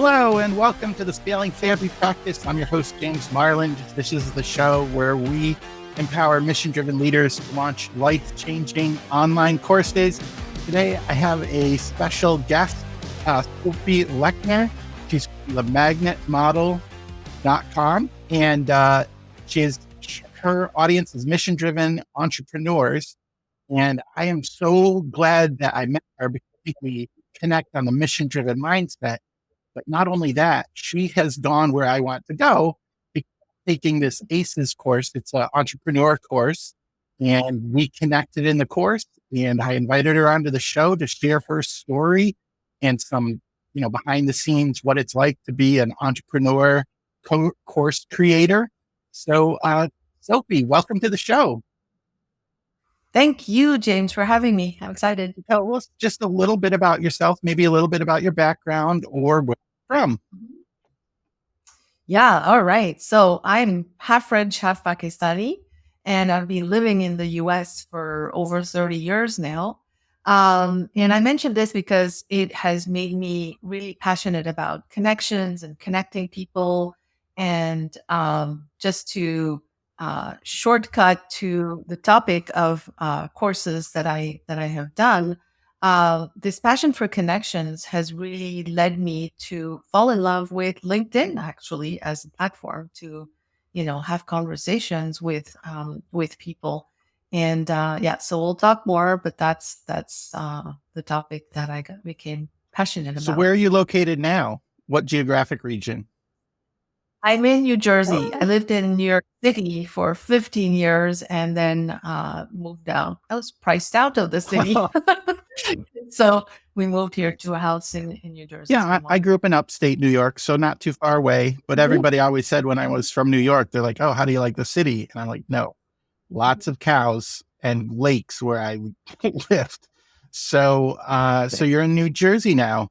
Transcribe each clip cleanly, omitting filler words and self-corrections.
Hello and welcome to the Scaling Family Practice. I'm your host, James Marland. This is the show where we empower mission-driven leaders to launch life-changing online courses. Today, I have a special guest, Sophie Lechner. She's from themagnetmodel.com, and her audience is mission-driven entrepreneurs. And I am so glad that I met her because we connect on the mission-driven mindset. But not only that, she has gone where I want to go, taking this ACES course. It's an entrepreneur course, and we connected in the course, and I invited her onto the show to share her story and some, behind the scenes, what it's like to be an entrepreneur course creator. So, Sophie, welcome to the show. Thank you, James, for having me. I'm excited. Tell us just a little bit about yourself, maybe a little bit about your background or where you're from. Yeah, all right. So I'm half French, half Pakistani, and I've been living in the US for over 30 years now. And I mentioned this because it has made me really passionate about connections and connecting people, and just to shortcut to the topic of courses that I have done. This passion for connections has really led me to fall in love with LinkedIn, actually, as a platform to, have conversations with people. And so we'll talk more, but that's the topic that became passionate about. So where are you located now? What geographic region? I'm in New Jersey. I lived in New York City for 15 years and then moved down. I was priced out of the city. So we moved here to a house in New Jersey. Yeah, I grew up in upstate New York, so not too far away. But everybody always said when I was from New York, they're like, oh, how do you like the city? And I'm like, no, lots of cows and lakes where I lived. So so you're in New Jersey now.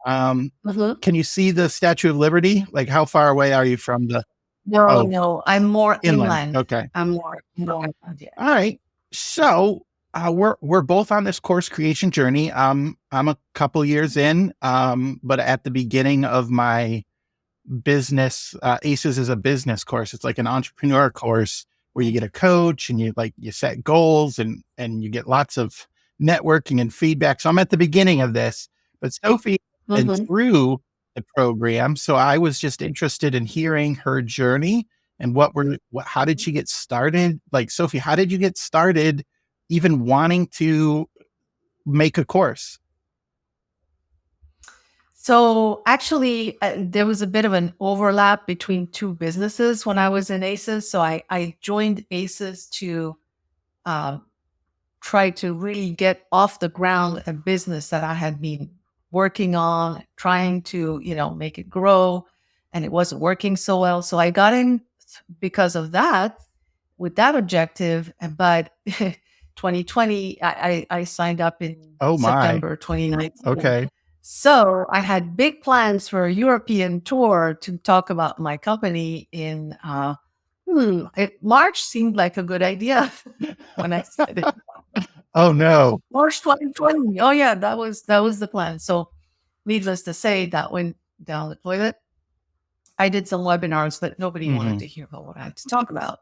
Can you see the Statue of Liberty? Like, how far away are you from the? No, I'm more inland. Okay. I'm more. Yeah. All right. So we're both on this course creation journey. I'm a couple years in, but at the beginning of my business, ACES is a business course. It's like an entrepreneur course where you get a coach and you set goals and you get lots of networking and feedback. So I'm at the beginning of this, but Sophie went through the program. So I was just interested in hearing her journey and how did she get started? Like, Sophie, how did you get started even wanting to make a course? So actually, there was a bit of an overlap between two businesses when I was in ACES. So I joined ACES to try to really get off the ground a business that I had been working on, trying to, make it grow, and it wasn't working so well. So I got in because of that, with that objective. But 2020, I signed up in September 2019. Okay. So I had big plans for a European tour to talk about my company in March. Seemed like a good idea when I said it. Oh no. March 2020. Oh yeah, that was the plan. So needless to say, that went down the toilet. I did some webinars, but nobody wanted to hear about what I had to talk about.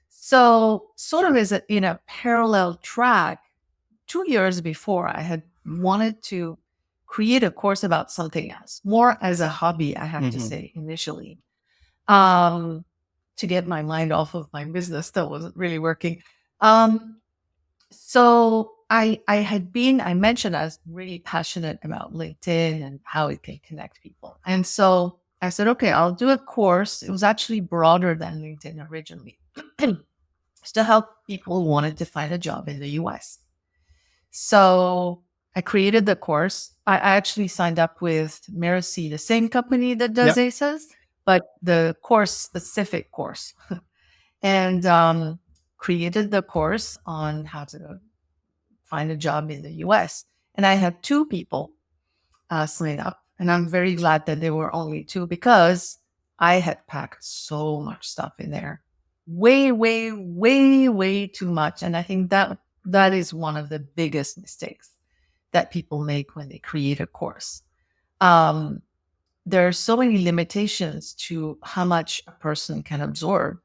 So sort of in a parallel track, 2 years before, I had wanted to create a course about something else, more as a hobby, I have to say, initially, to get my mind off of my business that wasn't really working. So I mentioned I was really passionate about LinkedIn and how it can connect people. And so I said, okay, I'll do a course. It was actually broader than LinkedIn originally. To help people who wanted to find a job in the US. So I created the course. I actually signed up with Mercy, the same company that does ACES, but the specific course. And created the course on how to find a job in the US. And I had 2 people sign up. And I'm very glad that there were only 2 because I had packed so much stuff in there. Way, way, way, way too much. And I think that is one of the biggest mistakes that people make when they create a course. there are so many limitations to how much a person can absorb,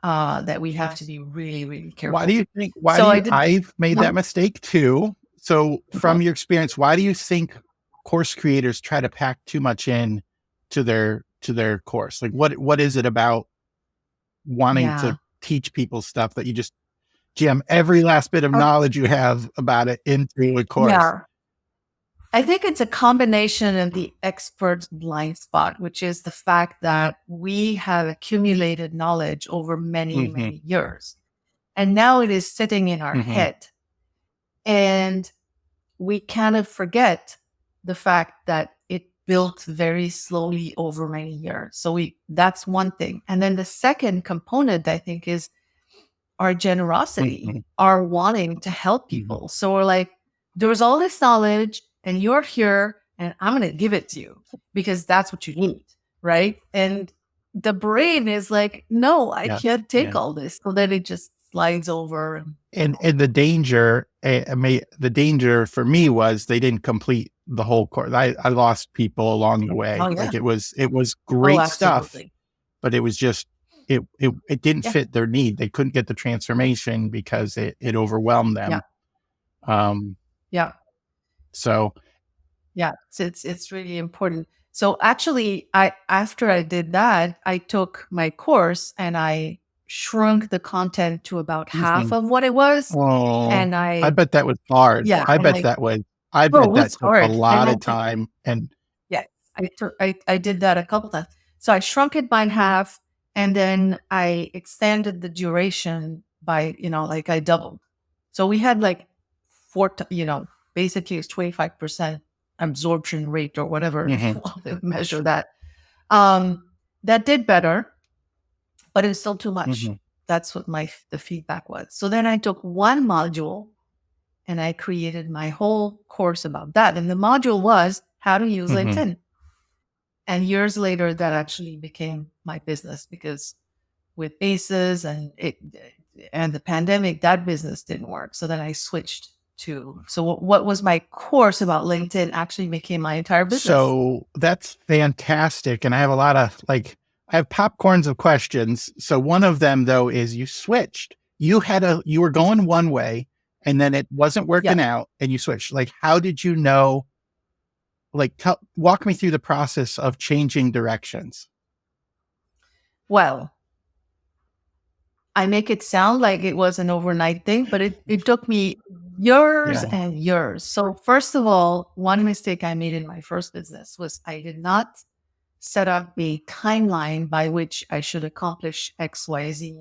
that we have to be really, really Why do careful. you think, So I did. I've made that mistake too. So from your experience, why do you think course creators try to pack too much in to their course? Like what is it about wanting to Yeah. teach people stuff that you just jam every last bit of Uh, knowledge you have about it into a course? yeah. I think it's a combination of the expert's blind spot, which is the fact that we have accumulated knowledge over many, Hmm. many years. And now it is sitting in our Hmm. head. And we kind of forget the fact that it built very slowly over many years. So that's one thing. And then the second component, I think, is our generosity, Hmm. our wanting to help Hmm. people. So we're like, there's all this knowledge and you're here and I'm going to give it to you because that's what you need. Right. And the brain is like, no, I Yeah. can't take Yeah. all this. So then it just slides over And the danger, the danger for me was they didn't complete the whole course. I lost people along the way. oh, yeah. Like it was Oh, great stuff, absolutely. but it was just, it didn't Yeah. fit their need. They couldn't get the transformation because it overwhelmed Yeah. them. Um, Yeah. so, Yeah. So it's really important. So actually, after I did that, I took my course and I shrunk the content to about half mhm. of what it was. Oh, And I bet that was hard. yeah, I and bet that was, I oh, it bet that was took a hard. And lot I of time and, yeah, I did that a couple times. So I shrunk it by half and then I extended the duration by, like I doubled. So we had like basically it's 25% absorption rate or whatever mhm, they measure that. Um, that did better, but it's still too much. mhm, That's what the feedback was. So then I took one module and I created my whole course about that. And the module was how to use mhm. LinkedIn. And years later, that actually became my business because with bases and the pandemic, that business didn't work. So then I switched to what was my course about LinkedIn actually became my entire business. So that's fantastic. And I have a lot of I have popcorns of questions. So one of them though is you switched. You were going one way and then it wasn't Yeah. working out and you switched. Like, how did you know? Walk me through the process of changing directions. Well, I make it sound like it was an overnight thing, but it took me years Yeah. and years. So first of all, one mistake I made in my first business was I did not set up a timeline by which I should accomplish XYZ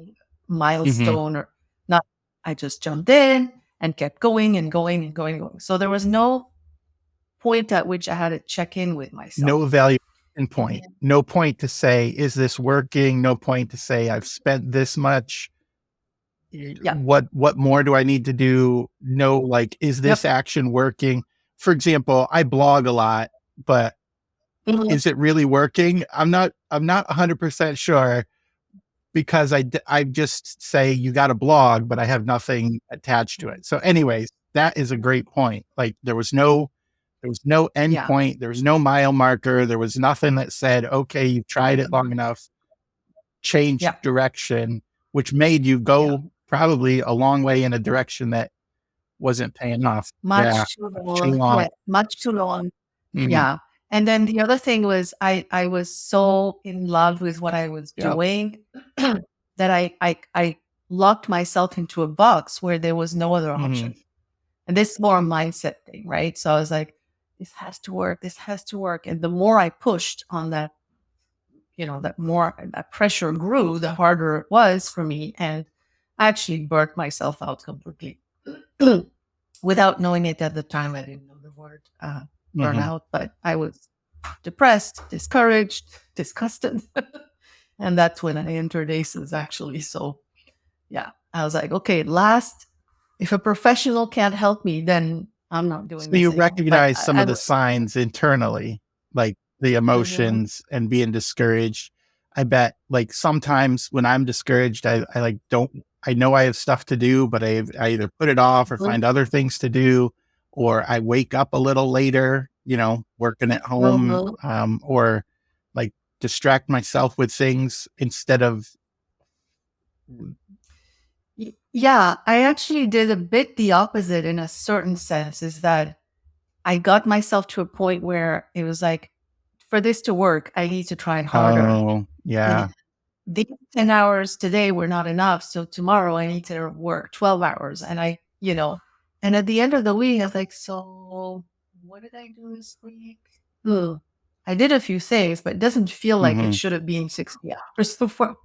Hmm. milestone or not. I just jumped in and kept going and going and going and going. So there was no point at which I had to check in with myself. No evaluation point. And No point to say, is this working? No point to say, I've spent this much. yeah, What more do I need to do? No, like, is this yep. action working? For example, I blog a lot, but Mhm. is it really working? I'm not 100% sure because I just say you got a blog, but I have nothing attached to it. So anyways, that is a great point. Like there was no end Yeah, point, there was no mile marker, there was nothing that said, okay, you've tried it long enough, change yeah, direction, which made you yeah. go probably a long way in a direction that wasn't paying off. Yeah. Much too Too long. long. Yeah, much too long. Mhm. Yeah. And then the other thing was I was so in love with what I was Yep. doing that I locked myself into a box where there was no other Mhm. option. And this is more a mindset thing, right? So I was like, this has to work, this has to work. And the more I pushed on that, that more that pressure grew, the harder it was for me. And I actually burnt myself out completely. Without knowing it at the time, I didn't know the word Mhm. burnout, but I was depressed, discouraged, disgusted. And that's when I entered ACEs, actually. So, yeah, I was like, okay, if a professional can't help me, then I'm not So doing you this anymore. But recognize some of the signs internally, like the Mhm. emotions and being discouraged. I bet like sometimes when I'm discouraged, I like don't, I know I have stuff to do, but I either put it off or Mhm. find other things to do, or I wake up a little later, working at home, Mhm. distract myself with things instead of. Yeah, I actually did a bit the opposite in a certain sense, is that I got myself to a point where it was like, for this to work, I need to try harder. Oh, And yeah. these 10 hours today were not enough. So tomorrow I need to work 12 hours. And at the end of the week, I was like, so what did I do this week? Ugh. I did a few things, but it doesn't feel like it Hmm. should have been 60 hours before,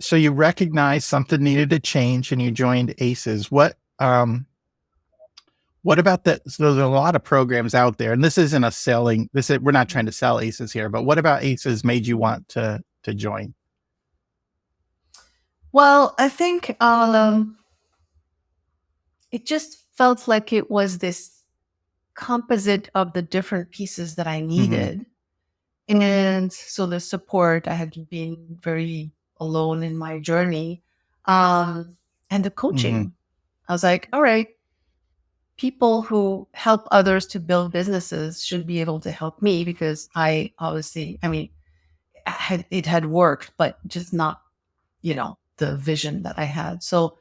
So you recognized something needed to change and you joined ACEs. What about that? So there's a lot of programs out there, and this isn't a selling. We're not trying to sell ACEs here, but what about ACEs made you want to join? Well, I think it just felt like it was this composite of the different pieces that I Hmm. needed. And so the support, I had been very alone in my journey. And the Hmm. coaching, I was like, all right, people who help others to build businesses should be able to help me, because I obviously, I mean, it had worked, but just not, the vision that I had. So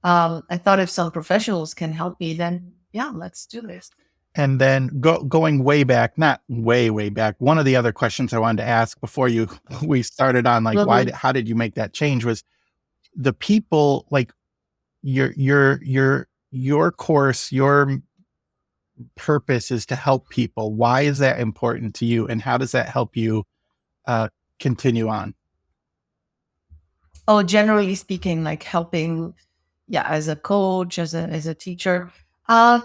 I thought if some professionals can help me, then yeah, let's do this. And then going way back, not way back. One of the other questions I wanted to ask before we started on like Mhm. how did you make that change was the people like your course, your purpose is to help people. Why is that important to you, and how does that help you uh, continue on? Oh, generally speaking, like helping, yeah, as a coach, as a teacher. I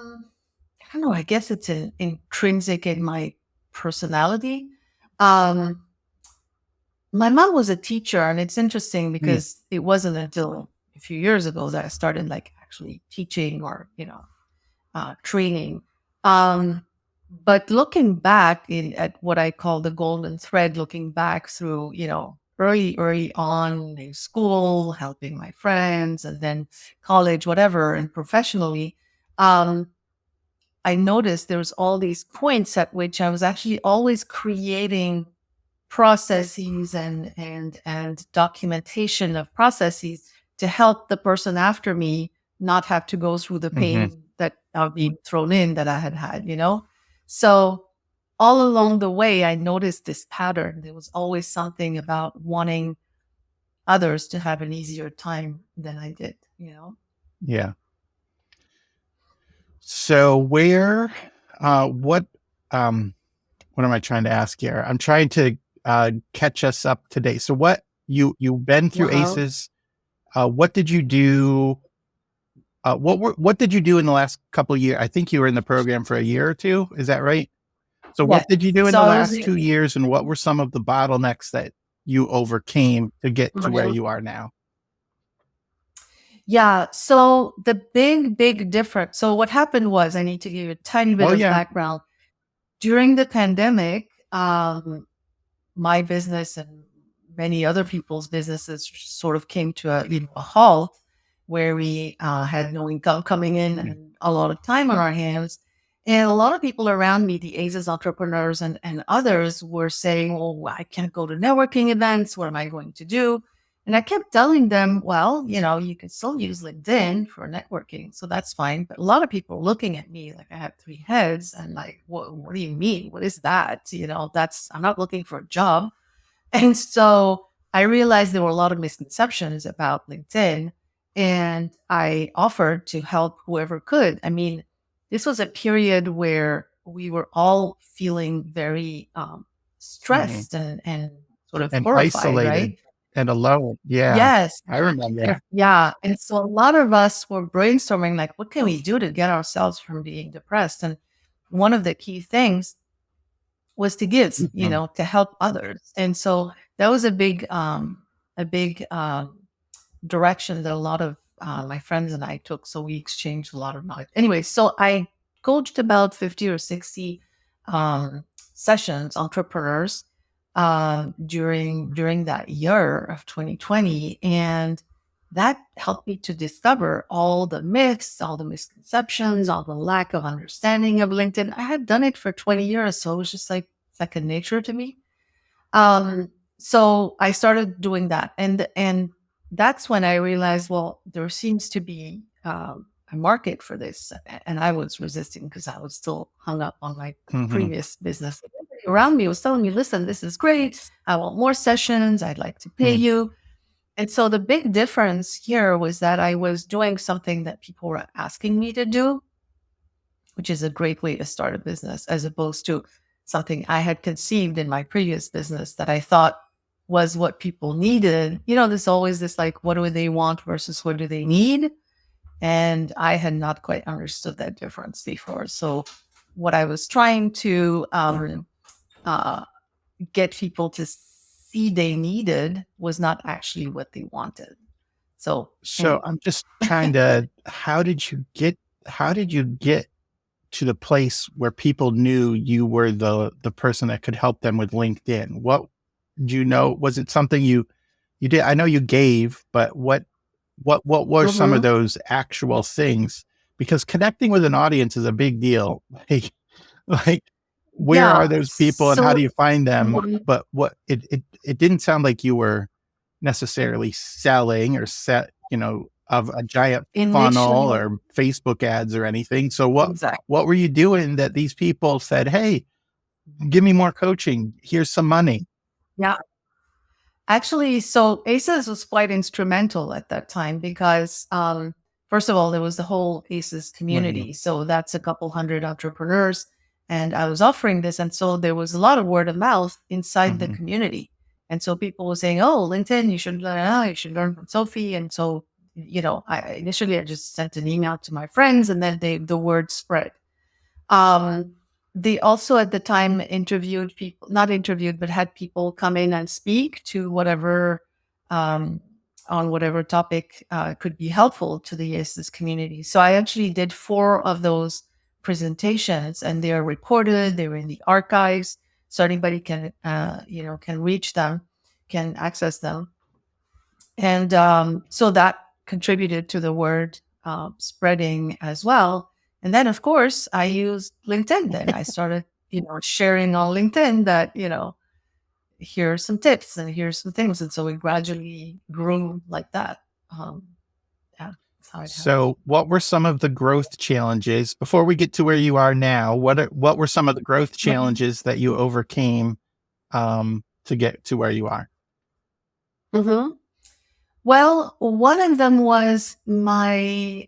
don't know. I guess it's intrinsic in my personality. Um, my mom was a teacher, and it's interesting Mm, because it wasn't until a few years ago that I started like actually teaching or training. Um, but looking back at what I call the golden thread, looking back through, early on in school, helping my friends, and then college, whatever, and professionally, um, I noticed there was all these points at which I was actually always creating processes and documentation of processes to help the person after me not have to go through the mhm. pain that I've been thrown in that I had. So all along the way, I noticed this pattern. There was always something about wanting others to have an easier time than I did. Yeah. So um, what am I trying to ask here? I'm trying to catch us up today. So you've been through Uh-huh. ACEs. What did you do? What did you do in the last couple of years? I think you were in the program for a year or two. Is that right? So Yes. what did you do in So the I was. last 2 years, and what were some of the bottlenecks that you overcame to get to where you are now? Yeah. So the big difference. So what happened was, I need to give you a tiny bit Oh of yeah. background. During the pandemic, my business and many other people's businesses sort of came to a halt, where we had no income coming in and a lot of time on our hands. And a lot of people around me, the AZES entrepreneurs and others, were saying, well, I can't go to networking events. What am I going to do? And I kept telling them, well, you can still use LinkedIn for networking. So that's fine. But a lot of people were looking at me like I had three heads and like, what do you mean? What is that? I'm not looking for a job. And so I realized there were a lot of misconceptions about LinkedIn, and I offered to help whoever could. I mean, this was a period where we were all feeling very Mhm. stressed and sort of And horrified, right? isolated and alone. Yeah, Yes. I remember. Yeah. And so a lot of us were brainstorming, like, what can we do to get ourselves from being depressed? And one of the key things was to give, Mhm. to help others. And so that was a big direction that a lot of my friends and I took. So we exchanged a lot of knowledge. Anyway, so I coached about 50 or 60 um, sessions, entrepreneurs, during that year of 2020. And that helped me to discover all the myths, all the misconceptions, all the lack of understanding of LinkedIn. I had done it for 20 years. So it was just like second nature to me. So I started doing that, and that's when I realized, well, there seems to be a market for this, and I was resisting because I was still hung up on my Hmm. previous business. Everybody around me was telling me, "Listen, this is great. I want more sessions. I'd like to pay you." And so the big difference here was that I was doing something that people were asking me to do, which is a great way to start a business, as opposed to something I had conceived in my previous business that I thought was what people needed. There's always this like, what do they want versus what do they need? And I had not quite understood that difference before. So, what I was trying to uh, get people to see they needed was not actually what they wanted. So, So anyway. I'm just trying to, how did you get to the place where people knew you were the person that could help them with LinkedIn? What do you know? Was it something you did? I know you gave, but what were some of Mhm. those actual things? Because connecting with an audience is a big deal. Like where are Yeah. those people and how So, do you find them? But it didn't sound like you were necessarily selling or of a giant funnel initially, or Facebook ads or anything. So exactly. what were you doing that these people said, "Hey, give me more coaching. Here's some money." Yeah. Actually, so ACES was quite instrumental at that time because, first of all, there was the whole ACES Mhm, community. So that's a couple hundred entrepreneurs. And I was offering this. And so there was a lot of word of mouth inside the mhm. community. And so people were saying, oh, LinkedIn, you should learn from Sophie. And so, I just sent an email to my friends and then the word spread. Um, they also at the time interviewed people, not interviewed, but had people come in and speak to whatever, um, on whatever topic could be helpful to the ISIS community. So I actually did 4 of those presentations, and they are recorded. They're in the archives, so anybody can reach them, can access them. And so that contributed to the word spreading as well. And then, of course, I used LinkedIn. Then I started, sharing on LinkedIn that, here are some tips and here's some things. And so it gradually grew like that. Um, yeah, that's how it happened. So, what were some of the growth challenges before we get to where you are now? What were some of the growth challenges that you overcame to get to where you are? Mm-hmm. Well, one of them was my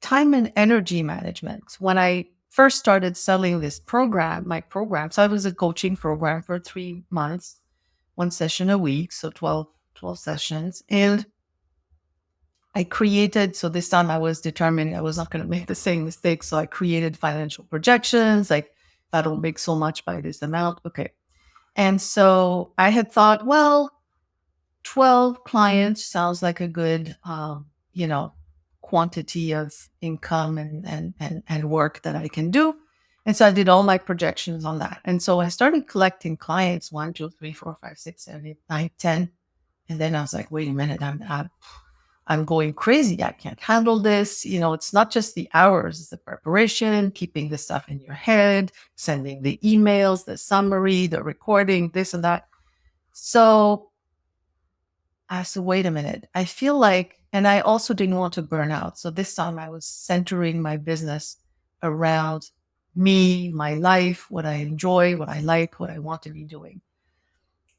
time and energy management. When I first started selling this program, my program, so I was a coaching program for 3 months, 1 session a week, so 12 sessions. And I created, so this time I was determined I was not going to make the same mistake. So I created financial projections, like if I don't make so much by this amount, okay. And so I had thought, well, 12 clients sounds like a good, you know, quantity of income and work that I can do. And so I did all my projections on that. And so I started collecting clients 1, 2, 3, 4, 5, 6, 7, 8, 9, 10. And then I was like, wait a minute, I'm going crazy. I can't handle this. It's not just the hours, it's the preparation, keeping the stuff in your head, sending the emails, the summary, the recording, this and that. So I said, wait a minute. I feel like, and I also didn't want to burn out. So this time I was centering my business around me, my life, what I enjoy, what I like, what I want to be doing.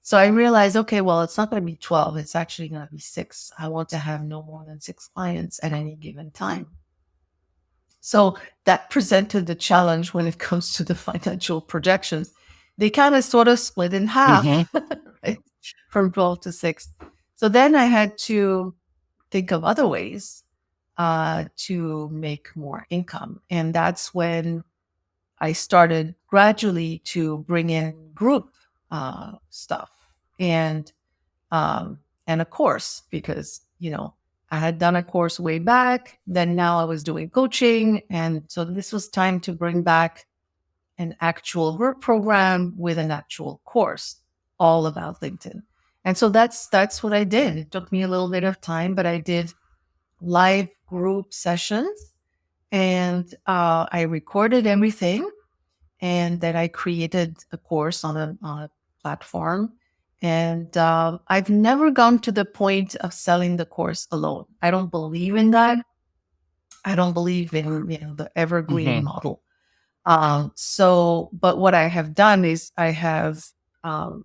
So I realized, okay, well, it's not going to be 12. It's actually going to be 6. I want to have no more than 6 clients at any given time. So that presented the challenge when it comes to the financial projections. They kind of sort of split in Hmm. half, right? From 12 to 6. So then I had to think of other ways to make more income. And that's when I started gradually to bring in group stuff and um, and a course because I had done a course way back. Then now I was doing coaching, and so this was time to bring back an actual group program with an actual course all about LinkedIn. And so that's what I did. It took me a little bit of time, but I did live group sessions and I recorded everything and then I created a course on a platform And I've never gone to the point of selling the course alone. I don't believe in that. I don't believe in the evergreen Hmm. model. But what I have done is I have um,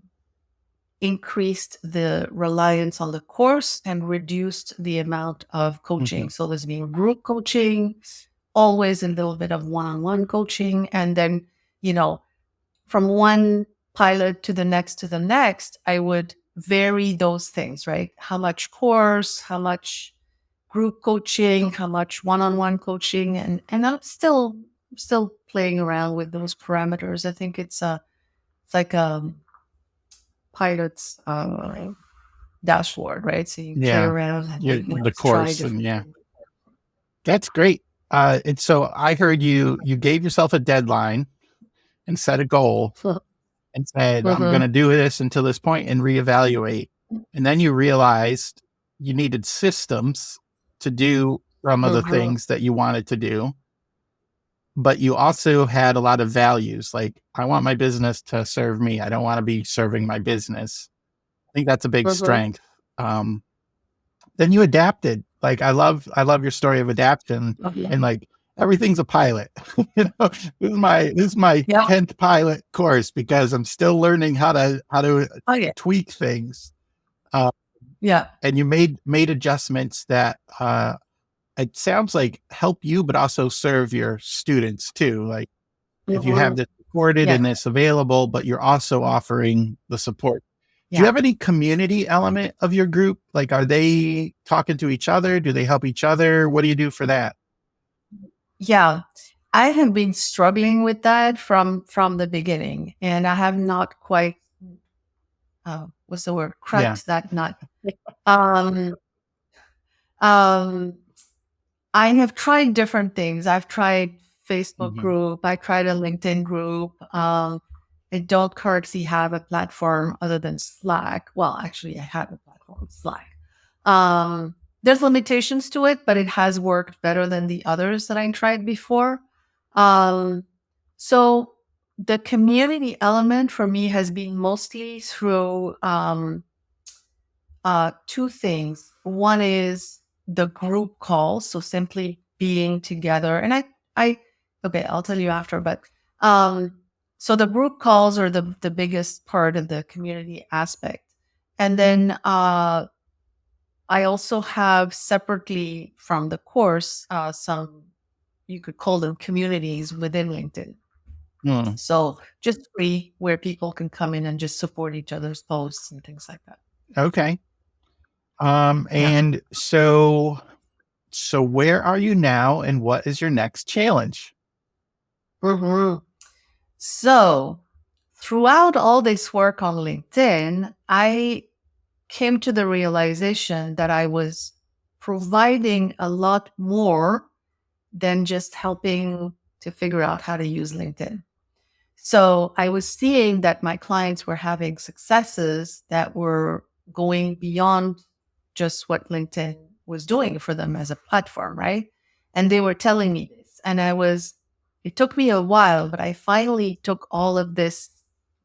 increased the reliance on the course and reduced the amount of Hmm. coaching. So there's been group coaching, always a little bit of one-on-one coaching, and then from one pilot to the next, I would vary those things, right? How much course, how much group coaching, how much one-on-one coaching, and I'm still playing around with those parameters. I think it's like a pilot's dashboard, right? So you play Yeah. around and Yeah. you The try course. And different yeah, things. that's great. And so I heard you gave yourself a deadline and set a goal and said, I'm going Mhm, to do this until this point and reevaluate. And then you realized you needed systems to do some of the mhm, things that you wanted to do, but you also had a lot of values. Like, I want my business to serve me. I don't want to be serving my business. I think that's a big mhm. strength. Um, then you adapted. Like, I love your story of adaptation, Oh, yeah. and like everything's a pilot. This is my Yeah. 10th pilot course because I'm still learning how to Oh, yeah. tweak things. Uh, Yeah. and you made adjustments that it sounds like help you, but also serve your students too. Like, if you have Mhm. this recorded Yeah. and it's available, but you're also offering the support. Do you Yeah. have any community element of your group? Like, are they talking to each other? Do they help each other? What do you do for that? Yeah. I have been struggling with that from the beginning, and I have not quite what's the word? Yeah. Cracked that nut. Um, um, I have tried different things. I've tried Facebook Hmm. group. I tried a LinkedIn group. I don't currently have a platform other than Slack. Well, actually, I have a platform, Slack. Um, there's limitations to it, but it has worked better than the others that I tried before. Um, so the community element for me has been mostly through two things. One is the group calls, so simply being together. And okay, I'll tell you after. But um, so the group calls are the biggest part of the community aspect, and then I also have separately from the course some, you could call them communities within LinkedIn. Hmm. So just free where people can come in and just support each other's posts and things like that. Okay. Yeah. And so where are you now, and what is your next challenge? Mhm. So, throughout all this work on LinkedIn, I came to the realization that I was providing a lot more than just helping to figure out how to use LinkedIn. So, I was seeing that my clients were having successes that were going beyond just what LinkedIn was doing for them as a platform, right? And they were telling me this. And it took me a while, but I finally took all of this,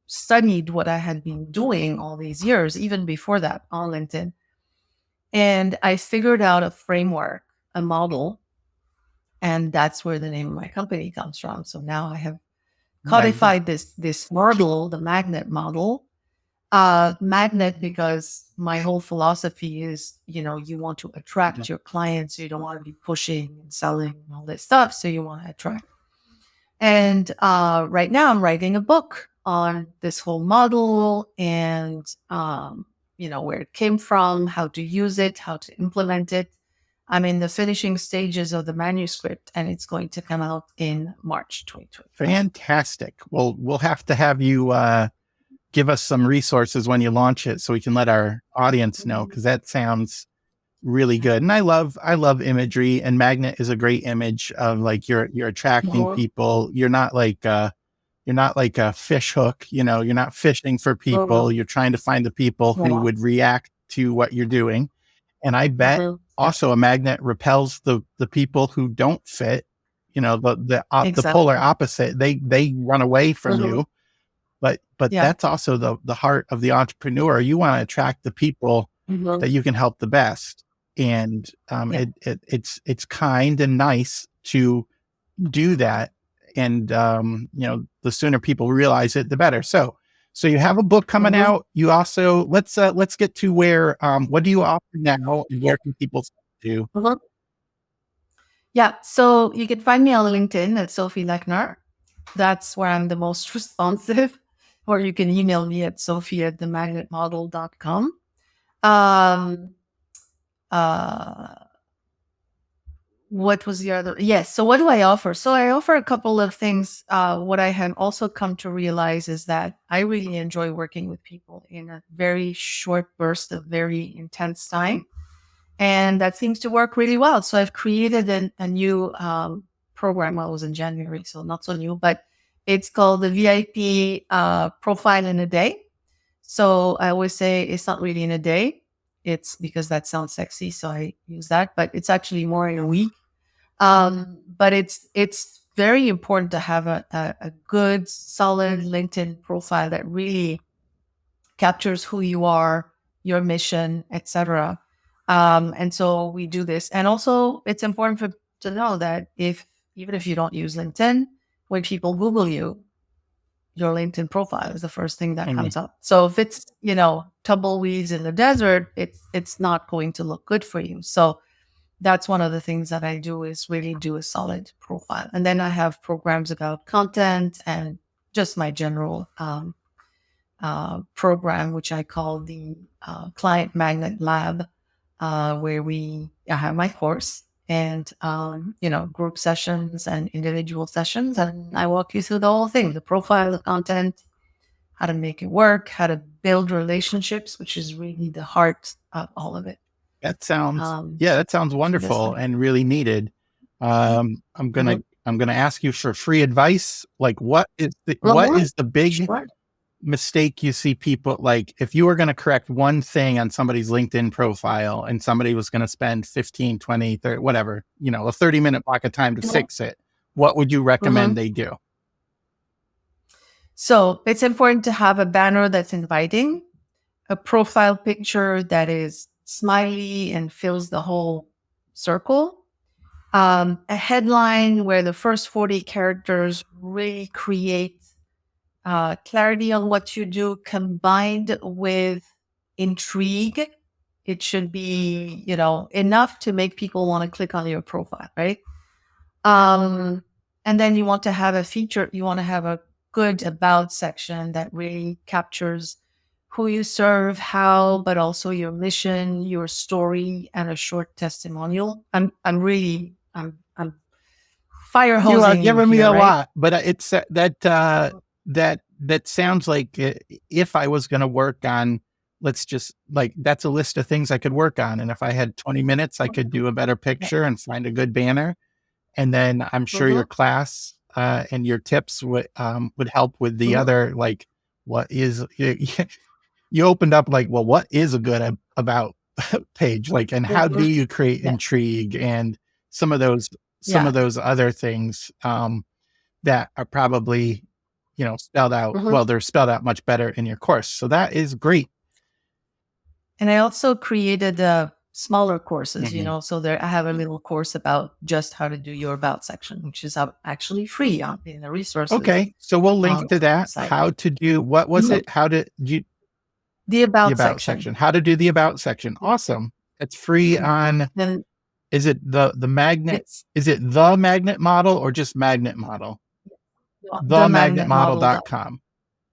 studied what I had been doing all these years, even before that on LinkedIn. And I figured out a framework, a model, and that's where the name of my company comes from. So now I have Magnet. codified this model, the magnet model. Magnet because my whole philosophy is, you want to attract your clients. You don't want to be pushing and selling and all this stuff. So you want to attract. And right now I'm writing a book on this whole model and, where it came from, how to use it, how to implement it. I'm in the finishing stages of the manuscript and it's going to come out in March 2025. Fantastic. Well, we'll have to have you give us some resources when you launch it so we can let our audience know, because that sounds really good. And I love imagery, and magnet is a great image of like you're attracting Mhm. people. You're not like a fish hook, you're not fishing for people. Mhm. You're trying to find the people who Yeah. would react to what you're doing. And I bet Mhm. Yeah. also a magnet repels the people who don't fit, the polar Exactly. opposite. They run away from Mhm. you. but Yeah. that's also the heart of the entrepreneur. You want to attract the people that you can help the best. And Yeah. it's kind and nice to do that. And the sooner people realize it, the better. So you have a book coming Mhm. out. You also let's get to where what do you offer now, and where can people do? Mhm. Yeah. So you can find me on LinkedIn at Sophie Lechner. That's where I'm the most responsive. Or you can email me at sophie@themagnetmodel.com. Um, uh, what was the other? Yes. So what do I offer? So I offer a couple of things. What I have also come to realize is that I really enjoy working with people in a very short burst of very intense time. And that seems to work really well. So I've created a new program. Well, it was in January, so not so new, but it's called the VIP Profile in a Day. So I always say it's not really in a day. It's because that sounds sexy, so I use that, but it's actually more in a week. But it's very important to have a good, solid LinkedIn profile that really captures who you are, your mission, etc. And so we do this. And also, it's important to know that even if you don't use LinkedIn, when people Google you, your LinkedIn profile is the first thing that Mhm. comes up. So if it's tumbleweeds in the desert, it's not going to look good for you. So that's one of the things that I do is really do a solid profile. And then I have programs about content and just my general program, which I call the Client Magnet Lab, where I have my course and group sessions and individual sessions, and I walk you through the whole thing: the profile, the content, how to make it work, how to build relationships, which is really the heart of all of it. That sounds So this wonderful one. and really needed. I'm gonna Mhm. I'm gonna ask you for free advice. Like, what Mhm. is the big Sure. mistake you see people, like, if you were going to correct one thing on somebody's LinkedIn profile and somebody was going to spend 15, 20, 30, whatever, a 30-minute block of time to Mhm. fix it, what would you recommend Mhm. they do? So it's important to have a banner that's inviting, a profile picture that is smiley and fills the whole circle, a headline where the first 40 characters really create clarity on what you do combined with intrigue. It should be, enough to make people want to click on your profile, right? And then you want to have you want to have a good about section that really captures who you serve, how, but also your mission, your story, and a short testimonial. I'm fire You are hosing you giving me here, a right? lot, but it's that sounds like, if I was going to work on, let's just, like, that's a list of things I could work on. And if I had 20 minutes, I could do a better Yeah. picture and find a good banner. And then I'm sure your Mhm. class and your tips would help with the Mhm. other, like, what is you opened up, like, well, what is a good about page, like, and how do Mhm. you create Yeah. intrigue, and some of those some Yeah. of those other things that are probably spelled out, Mhm. well, they're spelled out much better in your course, so that is great. And I also created smaller courses, Mhm. so there I have a little course about just how to do your about section, which is actually free in the resources Okay, so we'll link on to the that. website. How to do, what was Mhm. it, how to do The the about about section. section, how to do the about section. Awesome. It's free on, Then is it the magnet, it's is it the magnet model or just magnet model? the magnet model. Themagnetmodel.com.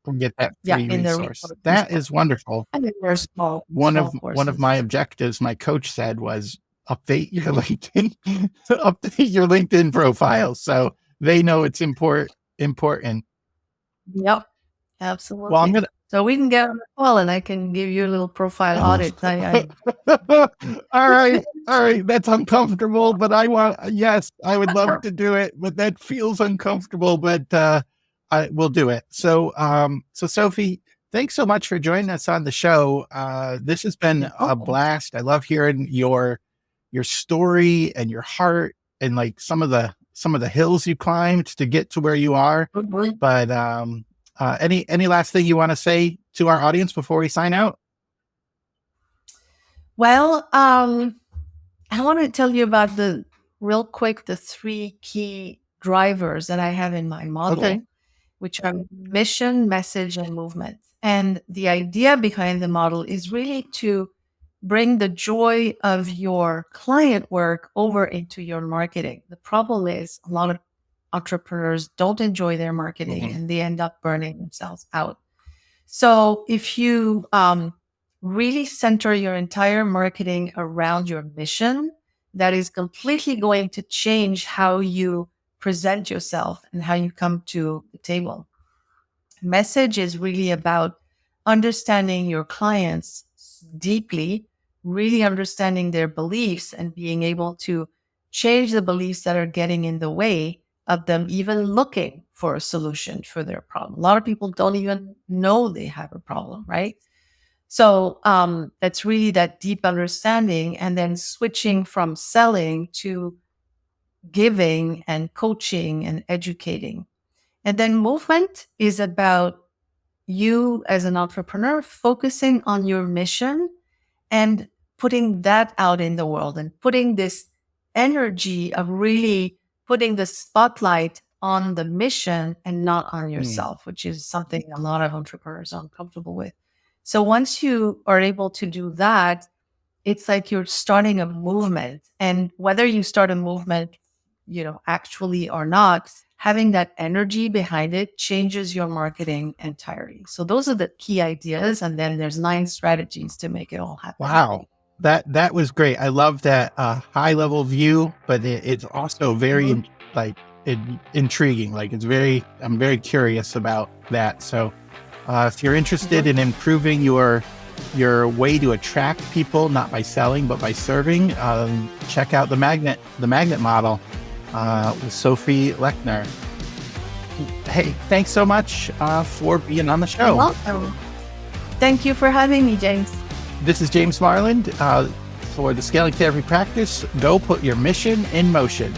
Can get that Yeah, free in the resource. That resources. is wonderful. And then there's One of small one of courses. my objectives, my coach said, was update your LinkedIn, update your LinkedIn profile so they know it's important. Yep, Well, I'm absolutely. gonna So we can get on the call and I can give you a little profile audit. all right. That's uncomfortable, but yes, I would love to do it, but that feels uncomfortable, but I will do it. So Sophie, thanks so much for joining us on the show. This has been a Oh, blast. I love hearing your story and your heart, and, like, some of the hills you climbed to get to where you are. mhm. But Any last thing you want to say to our audience before we sign out? Well, I want to tell you about real quick, the three key drivers that I have in my Okay. model, which are mission, message, and movement. And the idea behind the model is really to bring the joy of your client work over into your marketing. The problem is a lot of entrepreneurs don't enjoy their marketing Hmm. and they end up burning themselves out. So if you really center your entire marketing around your mission, that is completely going to change how you present yourself and how you come to the table. Message is really about understanding your clients deeply, really understanding their beliefs and being able to change the beliefs that are getting in the way of them even looking for a solution for their problem. A lot of people don't even know they have a problem, right? So that's really that deep understanding, and then switching from selling to giving and coaching and educating. And then movement is about you as an entrepreneur focusing on your mission and putting that out in the world and putting this energy of really putting the spotlight on the mission and not on Mm. yourself, which is something a lot of entrepreneurs are uncomfortable with. So once you are able to do that, it's like you're starting a movement. And whether you start a movement, actually or not, having that energy behind it changes your marketing entirely. So those are the key ideas. And then there's 9 strategies to make it all happen. Wow. That was great. I love that high level view, but it's also very Mhm. like intriguing. Like I'm very curious about that. So if you're interested Mhm. in improving your way to attract people, not by selling but by serving, check out the magnet model with Sophie Lechner. Hey, thanks so much for being on the You're show. welcome. Thank you for having me, James. This is James Marland for the Scaling Therapy Practice. Go put your mission in motion.